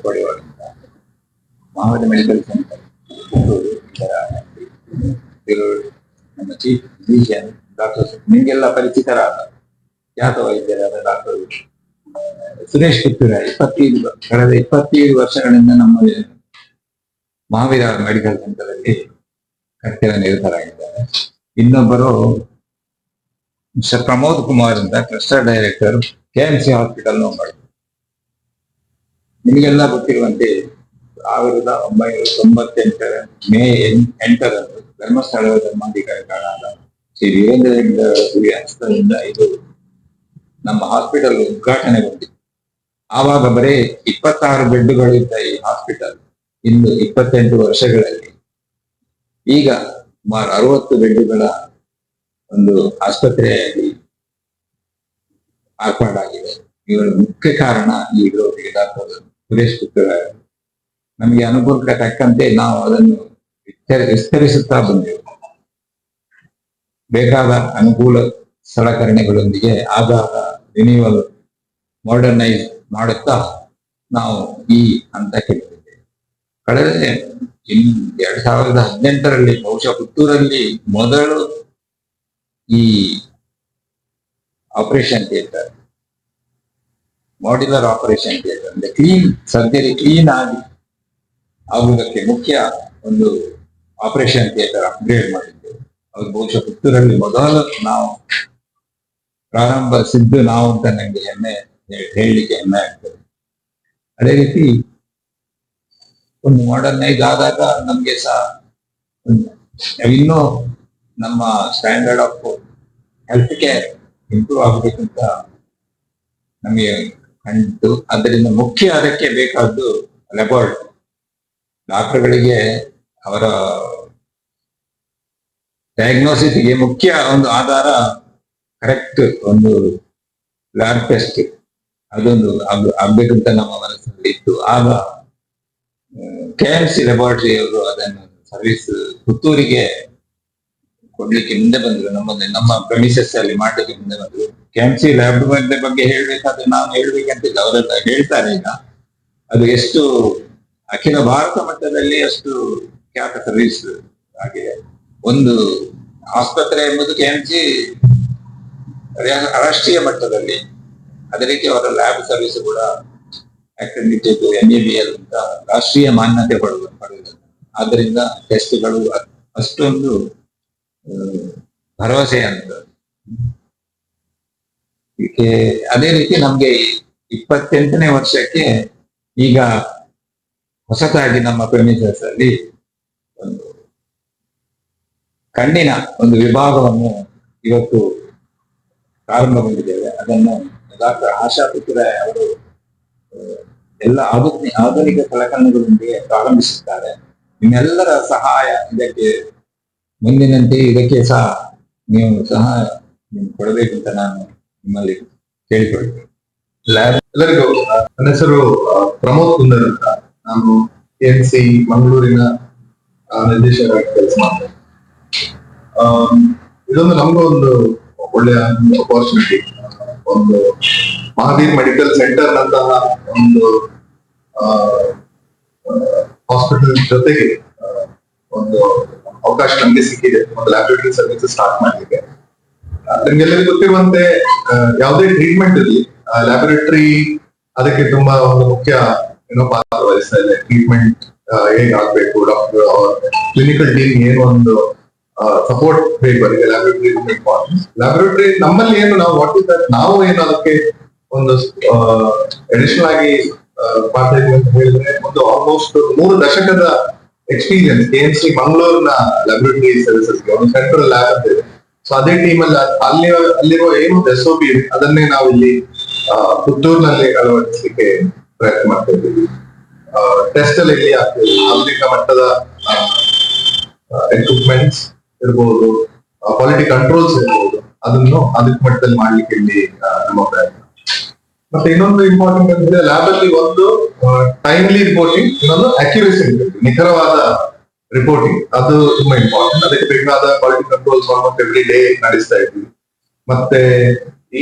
ಪಡೆಯುವಂತ Mahavir medical centre ನಮ್ಮ chief physician doctor ನಿಮಗೆಲ್ಲ ಪರಿಚಿತರಾದ ಖ್ಯಾತ ವೈದ್ಯರಾದ ಡಾಕ್ಟರ್ ಸುರೇಶ್ ಪುತ್ತೂರ ಕಳೆದ 25 ವರ್ಷಗಳಿಂದ ನಮ್ಮ ಮಹಾವೀರ ಮೆಡಿಕಲ್ ಸೆಂಟರ್ ಅಲ್ಲಿ ಕರ್ತವ್ಯ ನಿರತರಾಗಿದ್ದಾರೆ. ಇನ್ನೊಬ್ಬರು ಮಿಸ್ಟರ್ ಪ್ರಮೋದ್ ಕುಮಾರ್ ಅಂತ ಕ್ಲಸ್ಟರ್ ಡೈರೆಕ್ಟರ್ KMC ಹಾಸ್ಪಿಟಲ್ ನೋಂಬಾಡಿ. ನಿಮಗೆಲ್ಲ ಗೊತ್ತಿರುವಂತೆ 1998 ಮೇ 8ರಂದು ಧರ್ಮಸ್ಥಳದ ಧರ್ಮಾಧಿಕಾರಿಗಳಾದ ಶ್ರೀ ವೀರೇಂದ್ರ ಹೆಗ್ಗಡೆ ಹಸ್ತದಿಂದ ಇದು ನಮ್ಮ ಹಾಸ್ಪಿಟಲ್ ಉದ್ಘಾಟನೆಗೊಂಡಿದೆ. ಆವಾಗ ಬರೀ 26 ಬೆಡ್ಗಳಿದ್ದ ಈ ಹಾಸ್ಪಿಟಲ್ ಇಂದು 28 ವರ್ಷಗಳಲ್ಲಿ ಈಗ ಸುಮಾರು 60 ಬೆಡ್ಗಳ ಒಂದು ಆಸ್ಪತ್ರೆಯಾಗಿ ಮಾರ್ಪಾಡಾಗಿದೆ. ಇವರ ಮುಖ್ಯ ಕಾರಣ ಈ ರೋಗಿಗೆ ಡಾಕ್ಟರ್ ಸುರೇಶ್ ಪುತ್ತೂರ. ನಮಗೆ ಅನುಕೂಲಕ್ಕೆ ತಕ್ಕಂತೆ ನಾವು ಅದನ್ನು ವಿಸ್ತರಿಸುತ್ತಾ ಬಂದೆವು. ಬೇಕಾದ ಅನುಕೂಲ ಸಲಕರಣೆಗಳೊಂದಿಗೆ ಆಗಾಗ ರಿನ್ಯೂವಲ್ ಮಾಡರ್ನೈಸ್ ಮಾಡುತ್ತಾ ನಾವು ಈ ಹಂತಕ್ಕೆ ಬಂದಿದ್ದೇವೆ. ಕಳೆದ 2018ರಲ್ಲಿ ಬಹುಶಃ ಪುತ್ತೂರಲ್ಲಿ ಮೊದಲು ಈ operation theatre, modular operation theatre ಅಂದ್ರೆ ಕ್ಲೀನ್ ಸರ್ಜರಿ ಕ್ಲೀನ್ ಆಗುವುದಕ್ಕೆ ಮುಖ್ಯ ಒಂದು ಆಪರೇಷನ್ ಥಿಯೇಟರ್ ಅಪ್ಗ್ರೇಡ್ ಮಾಡಿದ್ದೇವೆ. ಅದು ಬಹುಶಃ ಪುತ್ತೂರಲ್ಲಿ ಮೊದಲು ನಾವು ಪ್ರಾರಂಭಿಸಿದ್ದು ನಾವು ಅಂತ ನನಗೆ ಹೇಳಲಿಕ್ಕೆ ಹೆಮ್ಮೆ ಆಗ್ತದೆ. ಅದೇ ರೀತಿ ಒಂದು ಮಾಡರ್ನೈಸ್ ಆದಾಗ ನಮ್ಗೆ ಸಹ ಇನ್ನೂ ನಮ್ಮ standard of health care improve ಆಗಬೇಕಂತ ನಮಗೆ ಕಂಡು, ಅದರಿಂದ ಮುಖ್ಯ ಅದಕ್ಕೆ ಬೇಕಾದ್ದು ಲ್ಯಾಬೋರೇಟರಿ. ಡಾಕ್ಟರ್ಗಳಿಗೆ ಅವರ ಡಯಾಗ್ನೋಸಿಸ್ಗೆ ಮುಖ್ಯ ಒಂದು ಆಧಾರ ಕರೆಕ್ಟ್ ಒಂದು ಲ್ಯಾಬ್ ಟೆಸ್ಟ್, ಅದೊಂದು ಆಗ್ಬೇಕಂತ ನಮ್ಮ ಮನಸ್ಸಿನಲ್ಲಿ ಇತ್ತು. ಆಗ KMC ಲ್ಯಾಬೋರೇಟರಿ ಅವರು ಅದನ್ನು ಸರ್ವಿಸ್ ಪುತ್ತೂರಿಗೆ ಕೊಡ್ಲಿಕ್ಕೆ ಮುಂದೆ ಬಂದ್ರು. ನಮ್ಮ ಪ್ರಮಿಸಸ್ ಅಲ್ಲಿ ಮಾಡಲಿಕ್ಕೆ ಮುಂದೆ ಬಂದ್ರು. KMC ಲ್ಯಾಬ್ ಬಗ್ಗೆ ಹೇಳ್ಬೇಕಾದ್ರೆ ನಾನು ಹೇಳ್ಬೇಕಂತಿಲ್ಲ, ಅವರೆಲ್ಲ ಹೇಳ್ತಾರೆ. ಈಗ ಅದು ಎಷ್ಟು ಅಖಿಲ ಭಾರತ ಮಟ್ಟದಲ್ಲಿ ಅಷ್ಟು ಖ್ಯಾತ ಸರ್ವಿಸ್ ಆಗಿದೆ. ಒಂದು ಆಸ್ಪತ್ರೆ ಎಂಬುದು KMC ರಾಷ್ಟ್ರೀಯ ಮಟ್ಟದಲ್ಲಿ, ಅದೇ ರೀತಿ ಅವರ ಲ್ಯಾಬ್ ಸರ್ವಿಸ್ ಕೂಡ ಅಕ್ರೆಡಿಟೆಡ್ NABL ಅಂತ ರಾಷ್ಟ್ರೀಯ ಮಾನ್ಯತೆ ಪಡೆದಿದೆ. ಆದ್ದರಿಂದ ಟೆಸ್ಟ್ಗಳು ಅಷ್ಟೊಂದು ಭರವಸೆ ಅಂತ. ಅದೇ ರೀತಿ ನಮ್ಗೆ 28ನೇ ವರ್ಷಕ್ಕೆ ಈಗ ಹೊಸತಾಗಿ ನಮ್ಮ ಪ್ರೆಮಿಸಸ್ ಅಲ್ಲಿ ಒಂದು ಕಣ್ಣಿನ ಒಂದು ವಿಭಾಗವನ್ನು ಇವತ್ತು ಪ್ರಾರಂಭಗೊಂಡಿದ್ದೇವೆ. ಅದನ್ನು ಡಾಕ್ಟರ್ ಆಶಾ ಪುತ್ತೂರ ಅವರು ಎಲ್ಲ ಆಧುನಿಕ ಸಲಕರಣೆಗಳೊಂದಿಗೆ ಪ್ರಾರಂಭಿಸುತ್ತಾರೆ. ನಿಮ್ಮೆಲ್ಲರ ಸಹಾಯ ಇದಕ್ಕೆ ಮುಂದಿನಂತೆ ಇದಕ್ಕೆ ಸಹ ನೀವು ಸಹಾಯ ಕೊಡಬೇಕಂತ ನಾನು ನಿಮ್ಮಲ್ಲಿ ಕೇಳಿಕೊಳ್ತೇನೆ. ಎಲ್ಲರಿಗೂ ನನ್ನ ಹೆಸರು ಪ್ರಮೋದ್ ಕುಂದರ್ ಅಂತ. ನಾನು KMC ಮಂಗಳೂರಿನ ನಿರ್ದೇಶಕರಾಗಿ ಕೆಲಸ ಮಾಡ್ತೇನೆ. ಇದೊಂದು ನಮಗೂ ಒಂದು ಒಳ್ಳೆಯ ಅಪರ್ಚುನಿಟಿ. ಒಂದು ಮಹಾವೀರ್ ಮೆಡಿಕಲ್ ಸೆಂಟರ್ ನಂತಹ ಒಂದು ಹಾಸ್ಪಿಟಲ್ ಜೊತೆಗೆ ಒಂದು ಅವಕಾಶ ನಮಗೆ ಸಿಕ್ಕಿದೆ ಒಂದು ಲ್ಯಾಬೊರೇಟರಿ ಸರ್ವಿಸ್ ಸ್ಟಾರ್ಟ್ ಮಾಡ್ಲಿಕ್ಕೆ. ನಿಮ್ಗೆಲ್ಲರಿಗೂ ಗೊತ್ತಿರುವಂತೆ ಯಾವುದೇ ಟ್ರೀಟ್ಮೆಂಟ್ ಇರಲಿ ಲ್ಯಾಬೊರೇಟರಿ ಅದಕ್ಕೆ ತುಂಬಾ ಒಂದು ಮುಖ್ಯ ಪಾತ್ರ ವಹಿಸ್ತಾ ಇದೆ. ಟ್ರೀಟ್ಮೆಂಟ್ ಹೇಗಾಗ್ಬೇಕು, ಡಾಕ್ಟರ್ ಕ್ಲಿನಿಕಲ್ ಟೀಮ್ ಏನು ಒಂದು ಸಪೋರ್ಟ್ ಬೇಕು ಅದಕ್ಕೆ ಲ್ಯಾಬೊರೇಟರಿ ಇಂಪಾರ್ಟೆಂಟ್. ಲ್ಯಾಬೊರೇಟರಿ ನಮ್ಮಲ್ಲಿ ಏನು ನಾವು ವಾಟ್ ಇಸ್ ದಟ್ ನಾವು ಏನು ಅದಕ್ಕೆ ಒಂದು ಅಡಿಷನಲ್ ಆಗಿ ಮಾಡ್ತಾ ಇದೀವಿ ಅಂತ ಹೇಳಿದ್ರೆ, ಒಂದು ಆಲ್ಮೋಸ್ಟ್ 3 ದಶಕದ ಎಕ್ಸ್ಪೀರಿಯನ್ಸ್ KMC ಮಂಗಳೂರಿನ ಲ್ಯಾಬೊರೇಟರಿ ಸರ್ವಿಸಸ್ಗೆ ಒಂದು ಸೆಂಟ್ರಲ್ ಲ್ಯಾಬ್ ಅಂತ ಇದೆ. ಸೊ ಅದೇ ಟೀಮ್ ಅಲ್ಲಿ ಅಲ್ಲಿರುವ ಏನು SOP ಇದೆ ಅದನ್ನೇ ನಾವು ಇಲ್ಲಿ ಪುತ್ತೂರಿನಲ್ಲಿ ಅಳವಡಿಸಲಿಕ್ಕೆ ಪ್ರಯತ್ನ ಮಾಡ್ತಾ ಇದ್ದೀವಿ. ಟೆಸ್ಟ್ ಅಲ್ಲಿ ಇಲ್ಲಿ ಆಗ್ತದೆ ಆಧುನಿಕ ಮಟ್ಟದ ಎಕ್ವಿಪ್ಮೆಂಟ್ಸ್ ಇರ್ಬೋದು, ಕ್ವಾಲಿಟಿ ಕಂಟ್ರೋಲ್ಸ್ ಇರ್ಬೋದು, ಅದನ್ನು ಆಧುನಿಕ ಮಟ್ಟದಲ್ಲಿ ಮಾಡ್ಲಿಕ್ಕೆ ಇಲ್ಲಿ ನಮ್ಮ ಪ್ರಯತ್ನ. ಮತ್ತೆ ಇನ್ನೊಂದು ಇಂಪಾರ್ಟೆಂಟ್ ಅಂದ್ರೆ ಲ್ಯಾಬ್ ಅಲ್ಲಿ ಒಂದು ಟೈಮ್ಲಿ ರಿಪೋರ್ಟಿಂಗ್, ಇನ್ನೊಂದು ಅಕ್ಯುರೇಸಿ ನಿಖರವಾದ ರಿಪೋರ್ಟಿಂಗ್, ಅದು ತುಂಬಾ ಇಂಪಾರ್ಟೆಂಟ್. ಅದಕ್ಕೆ ಬೇಕಾದ quality controls almost every day ನಡೆಸ್ತಾ ಇದ್ವಿ. ಮತ್ತೆ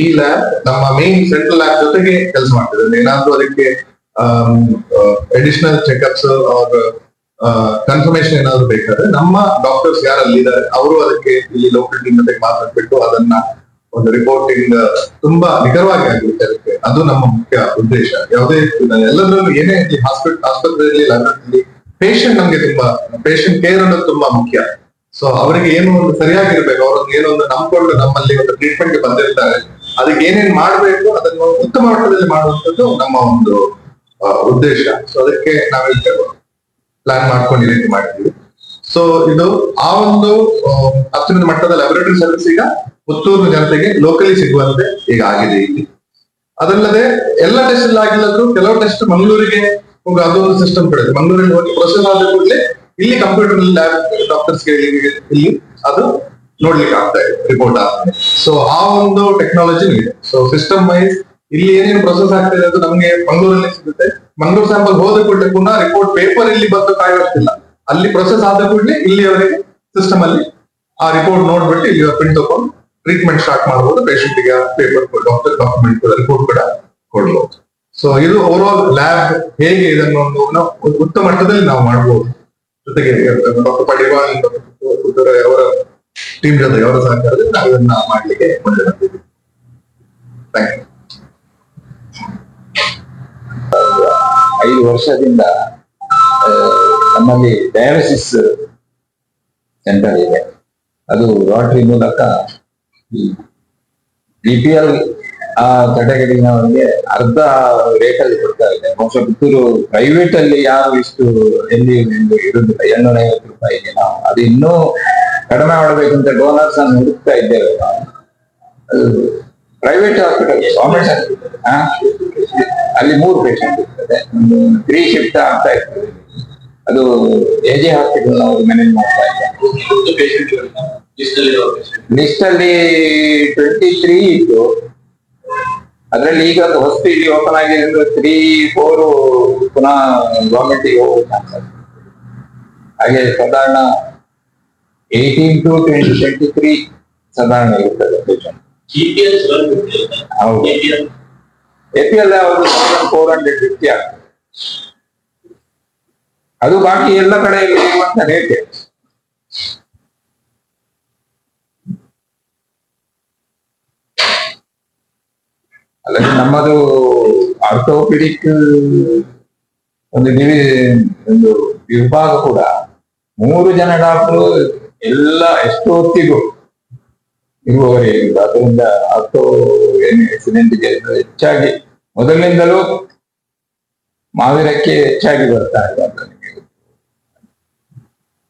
ಈ ಲ್ಯಾಬ್ ನಮ್ಮ ಮೇನ್ ಸೆಂಟ್ರಲ್ ಲ್ಯಾಬ್ ಜೊತೆಗೆ ಕೆಲಸ ಮಾಡ್ತಿದೆ. ಏನಾದ್ರೂ ಅದಕ್ಕೆ ಅಡಿಷನಲ್ ಚೆಕ್ಅಪ್ಸ್ ಅವ್ರ ಕನ್ಫರ್ಮೇಶನ್ ಏನಾದ್ರು ಬೇಕಾದ್ರೆ ನಮ್ಮ ಡಾಕ್ಟರ್ಸ್ ಯಾರು ಅಲ್ಲಿದ್ದಾರೆ ಅವರು ಅದಕ್ಕೆ ಇಲ್ಲಿ ಲೋಕಲ್ ಟೀಮ್ ಜೊತೆಗೆ ಮಾತಾಡ್ಬಿಟ್ಟು ಅದನ್ನ ಒಂದು ರಿಪೋರ್ಟಿಂಗ್ ತುಂಬಾ ನಿಖರವಾಗಿ ಆಗುತ್ತೆ ಅದಕ್ಕೆ. ಅದು ನಮ್ಮ ಮುಖ್ಯ ಉದ್ದೇಶ. ಯಾವುದೇ ಎಲ್ಲದರಲ್ಲೂ ಏನೇ ಆಸ್ಪತ್ರೆಯಲ್ಲಿ ಲ್ಯಾಬೊರೇಟರಿ ಪೇಷಂಟ್ ನಮ್ಗೆ ತುಂಬಾ ಪೇಷಂಟ್ ಕೇರ್ ಅನ್ನೋದು ತುಂಬಾ ಮುಖ್ಯ. ಸೊ ಅವರಿಗೆ ಏನು ಒಂದು ಸರಿಯಾಗಿರ್ಬೇಕು, ಅವ್ರದ್ದು ಏನೊಂದು ನಂಬ್ಕೊಂಡು ನಮ್ಮಲ್ಲಿ ಒಂದು ಟ್ರೀಟ್ಮೆಂಟ್ ಬಂದಿರ್ತಾರೆ, ಅದಕ್ಕೆ ಏನೇನ್ ಮಾಡ್ಬೇಕು ಅದನ್ನು ಉತ್ತಮ ಮಟ್ಟದಲ್ಲಿ ಮಾಡುವಂಥದ್ದು ನಮ್ಮ ಒಂದು ಉದ್ದೇಶ. ಸೊ ಅದಕ್ಕೆ ನಾವೆಲ್ಲ ಪ್ಲಾನ್ ಮಾಡ್ಕೊಂಡು ಈ ರೀತಿ ಮಾಡಿದ್ವಿ. ಸೊ ಇದು ಆ ಒಂದು ಅತ್ಯುನ್ನತ ಮಟ್ಟದ ಲ್ಯಾಬೊರೇಟರಿ ಸರ್ವಿಸ್ ಈಗ ಪುತ್ತೂರು ಜನತೆಗೆ ಲೋಕಲಿ ಸಿಗುವಂತೆ ಈಗ ಆಗಿದೆ ಇಲ್ಲಿ. ಅದಲ್ಲದೆ ಎಲ್ಲ ಟೆಸ್ಟ್ ಅಲ್ಲಿ ಆಗಿಲ್ಲದ್ರು ಕೆಲವು ಟೆಸ್ಟ್ ಮಂಗಳೂರಿಗೆ ಹೋಗಿ ಅದೊಂದು ಸಿಸ್ಟಮ್ ಕಡೆ ಮಂಗಳೂರಲ್ಲಿ ಹೋಗಿ ಪ್ರೊಸೆಸ್ ಆದ ಕೂಡಲೇ ಇಲ್ಲಿ ಕಂಪ್ಯೂಟರ್ ಲ್ಯಾಬ್ ಡಾಕ್ಟರ್ಸ್ಗೆ ಇಲ್ಲಿ ಅದು ನೋಡ್ಲಿಕ್ಕೆ ಆಗ್ತಾ ಇದೆ ರಿಪೋರ್ಟ್ ಆದ್ಮೇಲೆ. ಸೊ ಆ ಒಂದು ಟೆಕ್ನಾಲಜಿ ಇದೆ. ಸೊ ಸಿಸ್ಟಮ್ ವೈಸ್ ಇಲ್ಲಿ ಏನೇನು ಪ್ರೊಸೆಸ್ ಆಗ್ತಾ ಇದೆ ಅದು ನಮ್ಗೆ ಮಂಗಳೂರಲ್ಲಿ ಸಿಗುತ್ತೆ. ಮಂಗಳೂರು ಸ್ಯಾಂಪಲ್ ಹೋದ ಕೂಡಲೇ ಪುನಃ ರಿಪೋರ್ಟ್ ಪೇಪರ್ ಇಲ್ಲಿ ಬಂದು ಕಾಯಿಸ್ತಿಲ್ಲ, ಅಲ್ಲಿ ಪ್ರೊಸೆಸ್ ಆದ ಕೂಡಲೇ ಇಲ್ಲಿ ಅವರಿಗೆ ಸಿಸ್ಟಮ್ ಅಲ್ಲಿ ಆ ರಿಪೋರ್ಟ್ ನೋಡ್ಬಿಟ್ಟು ಇಲ್ಲಿ ಪ್ರಿಂಟ್ ತಗೊಂಡು ಟ್ರೀಟ್ಮೆಂಟ್ ಸ್ಟಾರ್ಟ್ ಮಾಡಬಹುದು. ಪೇಷಂಟ್ ಗೆ ಪೇಪರ್ ಡಾಕ್ಟರ್ ಡಾಕ್ಯುಮೆಂಟ್ ರಿಪೋರ್ಟ್ ಕೂಡ ಕೊಡ್ಬೋದು. ಸೊ ಇದು ಓವರ್ ಆಲ್ ಲ್ಯಾಬ್ ಹೇಗೆ ಇದನ್ನು ಒಂದು ಉತ್ತಮ ಮಟ್ಟದಲ್ಲಿ ನಾವು ಮಾಡಬಹುದು. ಜೊತೆಗೆ ಡಾಕ್ಟರ್ ಪಡಿವಾಲ್ ಅವರ ಟೀಮ್ ಜೊತೆಗೆ ಅವರ ಸಹಕಾರದಲ್ಲಿ ನಾವು ಇದನ್ನ ಮಾಡ್ಲಿಕ್ಕೆ ಮುಂದೆ ಬರ್ತೀವಿ. Thank you. 5 ವರ್ಷದಿಂದ ನಮ್ಮಲ್ಲಿ ಡಯಾಲಿಸಿಸ್ ಸೆಂಟರ್ ಇದೆ. ಅದು ಲಾಟ್ರಿ ಮೂಲಕ BPL ಆ ಕ್ಯಾಟಗರಿನವರಿಗೆ ಅರ್ಧ ರೇಟಲ್ಲಿ ಕೊಡ್ತಾ ಇದೆ. ಬಹುಶಃ ಪುತ್ತೂರು ಪ್ರೈವೇಟ್ ಅಲ್ಲಿ ಯಾರು ಇಷ್ಟು ಎಲ್ಲಿ ಇರುವುದಿಲ್ಲ. 250 ರೂಪಾಯಿಗೆ ನಾವು ಅದು ಇನ್ನೂ ಕಡಿಮೆ ಮಾಡಬೇಕಂತ ಡೋನರ್ಸ್ ಅನ್ನು ಹುಡುಕ್ತಾ ಇದ್ದೇವೆ ನಾವು. ಪ್ರೈವೇಟ್ ಹಾಸ್ಪಿಟಲ್, ಗವರ್ಮೆಂಟ್ ಹಾಸ್ಪಿಟಲ್ ಅಲ್ಲಿ 3 ಪೇಷಂಟ್ ಇರ್ತದೆ, ಒಂದು 3 ಶಿಫ್ಟ್ ಆಗ್ತಾ ಇರ್ತದೆ. ಅದು AJ ಹಾಸ್ಪಿಟಲ್ ನಾವು ಮ್ಯಾನೇಜ್ ಮಾಡ್ತಾ ಇದ್ದೇವೆ. ಲಿಸ್ಟ್ ಅಲ್ಲಿ 23 ಇತ್ತು. ಅದ್ರಲ್ಲಿ ಈಗ ಒಂದು ಹೊಸ ಇಲ್ಲಿ ಓಪನ್ ಆಗಿದೆ, 3-4 ಪುನಃ ಗವರ್ಮೆಂಟಿಗೆ ಹೋಗೋ ಚಾನ್ಸ್ ಇದೆ. ಹಾಗೆ ಸಾಧಾರಣ 18 to 23 ಸಾಧಾರಣ ಇರ್ತದೆ ಪೇಷಂಟ್. ಹೌದು, APL ಯಾವುದು 1450 ಆಗ್ತದೆ. ಅದು ಬಾಕಿ ಎಲ್ಲ ಕಡೆ ಇರುವಂತ ರೇಟ್. ಅಲ್ಲದೆ ನಮ್ಮದು ಆರ್ಥೋಪಿಡಿಕ್ ಒಂದು ವಿಭಾಗ ಕೂಡ 3 ಜನ ಡಾಕ್ಟರು ಎಲ್ಲ ಎಷ್ಟು ಹೊತ್ತಿಗೂ ಇರುವವರೇ. ಅದರಿಂದ ಆರ್ಥೋ ಆಕ್ಸಿಡೆಂಟ್ಗೆ ಹೆಚ್ಚಾಗಿ ಮೊದಲಿನಿಂದಲೂ ಮಾವಿರಕ್ಕೆ ಹೆಚ್ಚಾಗಿ ಬರ್ತಾ ಇದೆ.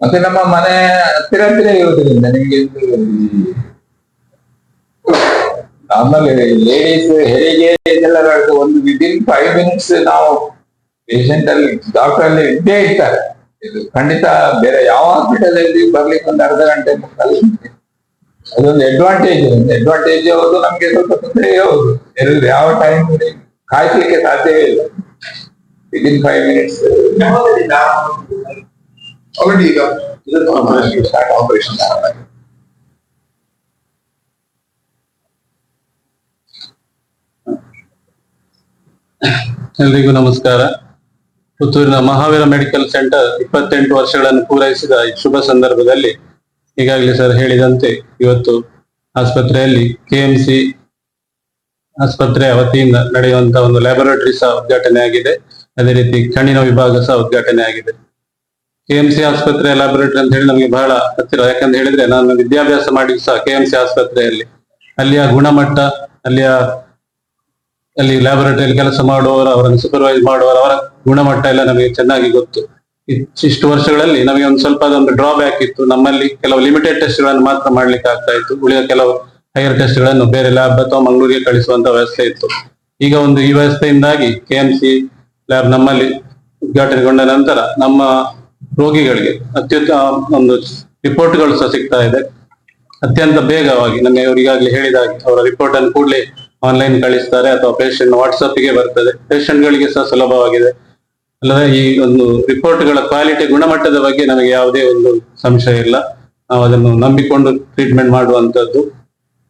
ಮತ್ತೆ ನಮ್ಮ ಮನೆ ಹತ್ತಿರ ಇರುವುದರಿಂದ ನಿಮ್ಗೆ ನಾರ್ಮಲ್ ಲೇಡೀಸ್ ಹೆರಿಗೆ ಇದೆಲ್ಲ ಒಂದು ವಿದಿನ್ 5 minutes ನಾವು ಪೇಷಂಟ್ ಅಲ್ಲಿ ಡಾಕ್ಟರ್ ಅಲ್ಲಿ ಇದ್ದೇ ಇರ್ತಾರೆ. ಇದು ಖಂಡಿತ ಬೇರೆ ಯಾವ ಹಾಸ್ಪಿಟಲ್ ಅಲ್ಲಿ ಬರ್ಲಿಕ್ಕೆ ಒಂದು ಅರ್ಧ ಗಂಟೆ ಮುಕ್ಕಾಲು ಅದೊಂದು ಅಡ್ವಾಂಟೇಜ್ ಹೌದು. ನಮ್ಗೆ ಸ್ವಲ್ಪ ತೊಂದರೆ ಹೌದು. ಯಾವ ಟೈಮ್ ಕಾಯ್ಲಿಕ್ಕೆ ಸಾಧ್ಯವೇ ಇಲ್ಲ. ವಿದಿನ್ 5 minutes ಆಲ್ರೆಡಿ ಈಗ ಆಪರೇಷನ್ ಎಲ್ರಿಗೂ ನಮಸ್ಕಾರ. ಪುತ್ತೂರಿನ ಮಹಾವೀರ ಮೆಡಿಕಲ್ ಸೆಂಟರ್ 28 ವರ್ಷಗಳನ್ನು ಪೂರೈಸಿದ ಈ ಶುಭ ಸಂದರ್ಭದಲ್ಲಿ ಈಗಾಗಲೇ ಸರ್ ಹೇಳಿದಂತೆ ಇವತ್ತು ಆಸ್ಪತ್ರೆಯಲ್ಲಿ KMC ಆಸ್ಪತ್ರೆಯ ವತಿಯಿಂದ ನಡೆಯುವಂತಹ ಒಂದು ಲ್ಯಾಬೊರೇಟರಿ ಸಹ ಉದ್ಘಾಟನೆ ಆಗಿದೆ. ಅದೇ ರೀತಿ ಕಣ್ಣಿನ ವಿಭಾಗ ಸಹ ಉದ್ಘಾಟನೆ ಆಗಿದೆ. KMC ಆಸ್ಪತ್ರೆಯ ಲ್ಯಾಬೊರೇಟರಿ ಅಂತ ಹೇಳಿ ನಮಗೆ ಬಹಳ ಹತ್ತಿರ. ಯಾಕಂತ ಹೇಳಿದ್ರೆ ನಾನು ವಿದ್ಯಾಭ್ಯಾಸ ಮಾಡಿ ಸಹ KMC ಆಸ್ಪತ್ರೆಯಲ್ಲಿ ಅಲ್ಲಿಯ ಗುಣಮಟ್ಟ, ಅಲ್ಲಿ ಲ್ಯಾಬೊರೇಟರಿಯಲ್ಲಿ ಕೆಲಸ ಮಾಡುವವರು, ಅವರನ್ನು ಸೂಪರ್ವೈಸ್ ಮಾಡುವವರು, ಅವರ ಗುಣಮಟ್ಟ ಎಲ್ಲ ನಮಗೆ ಚೆನ್ನಾಗಿ ಗೊತ್ತು. ಇಷ್ಟು ವರ್ಷಗಳಲ್ಲಿ ನಮಗೆ ಒಂದು ಸ್ವಲ್ಪ ಅದೊಂದು ಡ್ರಾಬ್ಯಾಕ್ ಇತ್ತು. ನಮ್ಮಲ್ಲಿ ಕೆಲವು ಲಿಮಿಟೆಡ್ ಟೆಸ್ಟ್ಗಳನ್ನು ಮಾತ್ರ ಮಾಡ್ಲಿಕ್ಕೆ ಆಗ್ತಾ ಇತ್ತು. ಉಳಿದ ಕೆಲವು ಹೈಯರ್ ಟೆಸ್ಟ್ಗಳನ್ನು ಬೇರೆ ಲ್ಯಾಬ್ ಅಥವಾ ಮಂಗಳೂರಿಗೆ ಕಳಿಸುವಂತ ವ್ಯವಸ್ಥೆ ಇತ್ತು. ಈಗ ಈ ವ್ಯವಸ್ಥೆಯಿಂದಾಗಿ KMC ಲ್ಯಾಬ್ ನಮ್ಮಲ್ಲಿ ಉದ್ಘಾಟನೆಗೊಂಡ ನಂತರ ನಮ್ಮ ರೋಗಿಗಳಿಗೆ ಅತ್ಯುತ್ತಮ ಒಂದು ರಿಪೋರ್ಟ್ಗಳು ಸಹ ಸಿಗ್ತಾ ಇದೆ. ಅತ್ಯಂತ ಬೇಗವಾಗಿ ಈಗಾಗಲೇ ಹೇಳಿದಾಗೆ ಅವರ ರಿಪೋರ್ಟ್ ಅನ್ನು ಕೂಡಲೇ ಆನ್ಲೈನ್ ಕಳಿಸ್ತಾರೆ ಅಥವಾ ಪೇಷಂಟ್ ವಾಟ್ಸಪ್ಗೆ ಬರ್ತದೆ. ಪೇಷಂಟ್ ಗಳಿಗೆ ಸಹ ಸುಲಭವಾಗಿದೆ. ಅಲ್ಲದೆ ಈ ಒಂದು ರಿಪೋರ್ಟ್ಗಳ ಕ್ವಾಲಿಟಿ, ಗುಣಮಟ್ಟದ ಬಗ್ಗೆ ನಮಗೆ ಯಾವುದೇ ಒಂದು ಸಂಶಯ ಇಲ್ಲ. ನಾವು ಅದನ್ನು ನಂಬಿಕೊಂಡು ಟ್ರೀಟ್ಮೆಂಟ್ ಮಾಡುವಂತದ್ದು.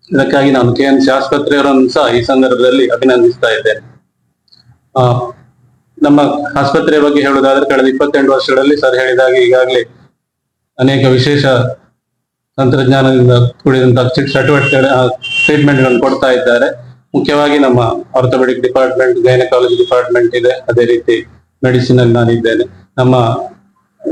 ಇದಕ್ಕಾಗಿ ನಾನು KMC ಆಸ್ಪತ್ರೆಯವರನ್ನು ಸಹ ಈ ಸಂದರ್ಭದಲ್ಲಿ ಅಭಿನಂದಿಸ್ತಾ ಇದ್ದೇನೆ. ನಮ್ಮ ಆಸ್ಪತ್ರೆಯ ಬಗ್ಗೆ ಹೇಳುವುದಾದ್ರೆ ಕಳೆದ 28 ವರ್ಷಗಳಲ್ಲಿ ಸರ್ ಹೇಳಿದಾಗೆ ಈಗಾಗಲೇ ಅನೇಕ ವಿಶೇಷ ತಂತ್ರಜ್ಞಾನದಿಂದ ಕೂಡಿದಂತಹ ಟ್ರೀಟ್ಮೆಂಟ್ಗಳನ್ನು ಕೊಡ್ತಾ ಇದ್ದಾರೆ. ಮುಖ್ಯವಾಗಿ ನಮ್ಮ ಆರ್ಥೋಪೆಡಿಕ್ ಡಿಪಾರ್ಟ್ಮೆಂಟ್, ಗೈನಕಾಲಜಿ ಡಿಪಾರ್ಟ್ಮೆಂಟ್ ಇದೆ. ಅದೇ ರೀತಿ ಮೆಡಿಸಿನ್ ಅಲ್ಲಿ ನಾನಿದ್ದೇನೆ. ನಮ್ಮ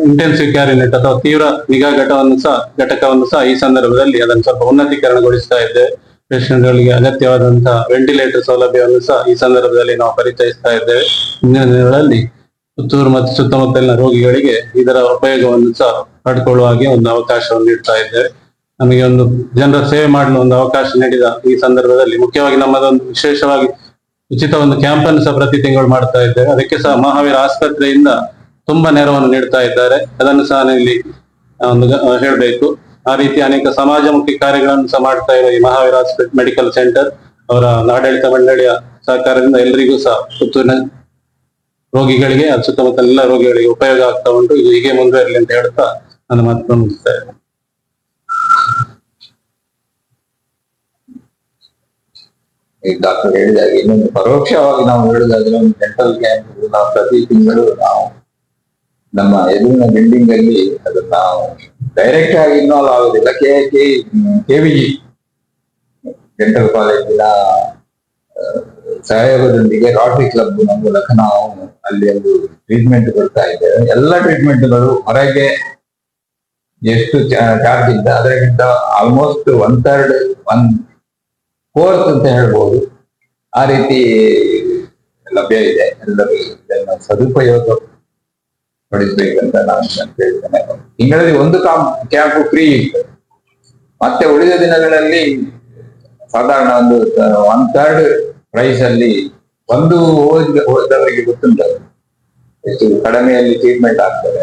ಇಂಟೆನ್ಸಿವ್ ಕೇರ್ ಯೂನಿಟ್ ಅಥವಾ ತೀವ್ರ ನಿಗಾ ಘಟಕವನ್ನು ಸಹ ಈ ಸಂದರ್ಭದಲ್ಲಿ ಅದನ್ನು ಸ್ವಲ್ಪ ಉನ್ನತೀಕರಣಗೊಳಿಸ್ತಾ ಇದ್ದೇವೆ. ಪೇಷಂಟ್ಗಳಿಗೆ ಅಗತ್ಯವಾದಂತಹ ವೆಂಟಿಲೇಟರ್ ಸೌಲಭ್ಯವನ್ನು ಸಹ ಈ ಸಂದರ್ಭದಲ್ಲಿ ನಾವು ಪರಿಚಯಿಸ್ತಾ ಇದ್ದೇವೆ. ಮುಂದಿನ ದಿನಗಳಲ್ಲಿ ಪುತ್ತೂರು ಮತ್ತು ಸುತ್ತಮುತ್ತಲಿನ ರೋಗಿಗಳಿಗೆ ಇದರ ಉಪಯೋಗವನ್ನು ಸಹ ಪಡ್ಕೊಳ್ಳುವ ಹಾಗೆ ಒಂದು ಅವಕಾಶವನ್ನು ನೀಡ್ತಾ ಇದ್ದೇವೆ. ನಮಗೆ ಒಂದು ಜನರ ಸೇವೆ ಮಾಡಲು ಒಂದು ಅವಕಾಶ ನೀಡಿದ ಈ ಸಂದರ್ಭದಲ್ಲಿ ಮುಖ್ಯವಾಗಿ ನಮ್ಮದೊಂದು ವಿಶೇಷವಾಗಿ ಉಚಿತ ಒಂದು ಕ್ಯಾಂಪ್ ಅನ್ನು ಸಹ ಪ್ರತಿ ತಿಂಗಳು ಮಾಡ್ತಾ ಇದ್ದೇವೆ. ಅದಕ್ಕೆ ಸಹ ಮಹಾವೀರ ಆಸ್ಪತ್ರೆಯಿಂದ ತುಂಬಾ ನೆರವನ್ನು ನೀಡ್ತಾ ಇದ್ದಾರೆ. ಅದನ್ನು ಸಹ ಇಲ್ಲಿ ಒಂದು ಹೇಳಬೇಕು. ಆ ರೀತಿ ಅನೇಕ ಸಮಾಜಮುಖಿ ಕಾರ್ಯಗಳನ್ನು ಸಹ ಮಾಡ್ತಾ ಇರುವ ಈ ಮಹಾವೀರ ಮೆಡಿಕಲ್ ಸೆಂಟರ್ ಅವರ ಆಡಳಿತ ಮಂಡಳಿಯ ಸಹಕಾರದಿಂದ ಎಲ್ಲರಿಗೂ ಸಹ ಪುತ್ತೂರಿನ ರೋಗಿಗಳಿಗೆ ಸುತ್ತಮುತ್ತ ಎಲ್ಲ ರೋಗಿಗಳಿಗೆ ಉಪಯೋಗ ಆಗ್ತಾ ಉಂಟು. ಇದು ಹೀಗೆ ಮುಂದುವರಲಿ ಅಂತ ಹೇಳ್ತಾ ನನ್ನ ಮಾತನ್ನು ಮುಗಿಸ್ತಾ ಇದ್ದೇನೆ. ಈಗ ಡಾಕ್ಟರ್ ಹೇಳಿದಾಗ ಇನ್ನೊಂದು ಪರೋಕ್ಷವಾಗಿ ನಾವು ಹೇಳುದಾದ್ರೆ ಒಂದು ಡೆಂಟಲ್ ಕ್ಯಾಂಪ್ ನಾವು ಪ್ರತಿ ತಿಂಗಳು ನಾವು ನಮ್ಮ ಎದುರಿನ ಬಿಲ್ಡಿಂಗ್ ಅಲ್ಲಿ ಅದನ್ನ ನಾವು ಡೈರೆಕ್ಟ್ ಆಗಿ ಇನ್ವಾಲ್ವ್ ಆಗುದಿಲ್ಲ. ಕೆವಿಜಿ ಡೆಂಟಲ್ ಕಾಲೇಜಿನ ಸಹಯೋಗದೊಂದಿಗೆ ರೋಟರಿ ಕ್ಲಬ್ ಮೂಲಕ ನಾವು ಅಲ್ಲಿ ಒಂದು ಟ್ರೀಟ್ಮೆಂಟ್ ಕೊಡ್ತಾ ಇದ್ದೇವೆ. ಎಲ್ಲ ಟ್ರೀಟ್ಮೆಂಟ್ಗಳು ಹೊರಗೆ ಎಷ್ಟು ಚಾರ್ಜ್ ಇದ್ದ ಅದಕ್ಕಿಂತ ಆಲ್ಮೋಸ್ಟ್ 1/3 1/4 ಅಂತ ಹೇಳ್ಬೋದು. ಆ ರೀತಿ ಲಭ್ಯ ಇದೆ. ಎಲ್ಲರೂ ಇದನ್ನು ಸದುಪಯೋಗ ಪಡಿಸ್ಬೇಕಂತ ನಾನು ಹೇಳ್ತೇನೆ. ತಿಂಗಳಲ್ಲಿ ಒಂದು ಕ್ಯಾಂಪ್ ಫ್ರೀ ಇತ್ತು. ಮತ್ತೆ ಉಳಿದ ದಿನಗಳಲ್ಲಿ ಸಾಧಾರಣ ಒಂದು 1/3 ಪ್ರೈಸ್ ಅಲ್ಲಿ ಹೋದವರಿಗೆ ಗೊತ್ತುಂಟು ಎಷ್ಟು ಕಡಿಮೆಯಲ್ಲಿ ಟ್ರೀಟ್ಮೆಂಟ್ ಆಗ್ತದೆ.